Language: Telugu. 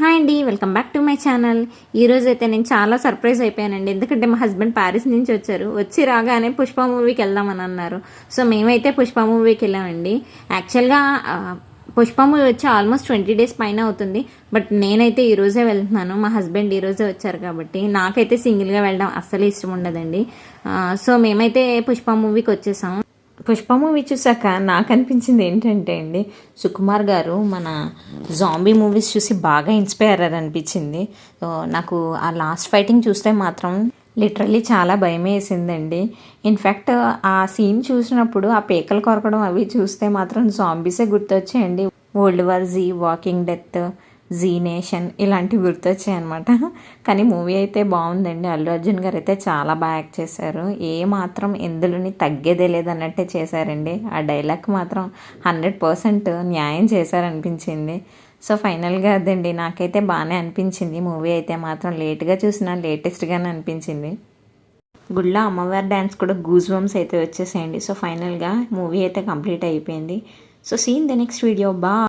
హాయ్ అండి, welcome back to my channel. ఈరోజు అయితే నేను చాలా సర్ప్రైజ్ అయిపోయానండి. ఎందుకంటే మా హస్బెండ్ ప్యారిస్ నుంచి వచ్చి రాగానే పుష్ప మూవీకి వెళ్దామని అన్నారు. సో మేమైతే పుష్ప మూవీకి వెళ్ళామండి. యాక్చువల్గా పుష్ప మూవీ వచ్చి ఆల్మోస్ట్ 20 days పైన అవుతుంది. బట్ నేనైతే ఈరోజే వెళ్తున్నాను. మా హస్బెండ్ ఈరోజే వచ్చారు కాబట్టి నాకైతే సింగిల్గా వెళ్ళడం అస్సలు ఇష్టం ఉండదండి. సో మేమైతే పుష్ప మూవీకి వచ్చేసాము. పుష్ప మూవీ చూసాక నాకు అనిపించింది ఏంటంటే అండి, సుకుమార్ గారు మన జాంబీ మూవీస్ చూసి బాగా ఇన్స్పైర్ అనిపించింది. నాకు ఆ లాస్ట్ ఫైటింగ్ చూస్తే మాత్రం లిటరల్లీ చాలా భయం వేసిందండి. ఇన్ఫ్యాక్ట్ ఆ సీన్ చూసినప్పుడు ఆ పేకలు కొరకడం అవి చూస్తే మాత్రం జాంబీసే గుర్తొచ్చాయండి. World war Z, walking dead, Z nation ఇలాంటివి గుర్తొచ్చాయి అనమాట. కానీ మూవీ అయితే బాగుందండి. అల్లు అర్జున్ గారు అయితే చాలా బాగా యాక్ట్ చేశారు. ఏ మాత్రం ఎందులోని తగ్గేదే లేదన్నట్టే చేశారండి. ఆ డైలాగ్ మాత్రం 100% న్యాయం చేశారనిపించింది. సో ఫైనల్గా అదండి, నాకైతే బాగానే అనిపించింది. మూవీ అయితే మాత్రం లేట్గా చూసినా లేటెస్ట్గానే అనిపించింది. గుళ్ళో అమ్మవారి డ్యాన్స్ కూడా గూజ్ బంప్స్ అయితే వచ్చేసేయండి. సో ఫైనల్గా మూవీ అయితే కంప్లీట్ అయిపోయింది. So seen the next video. బా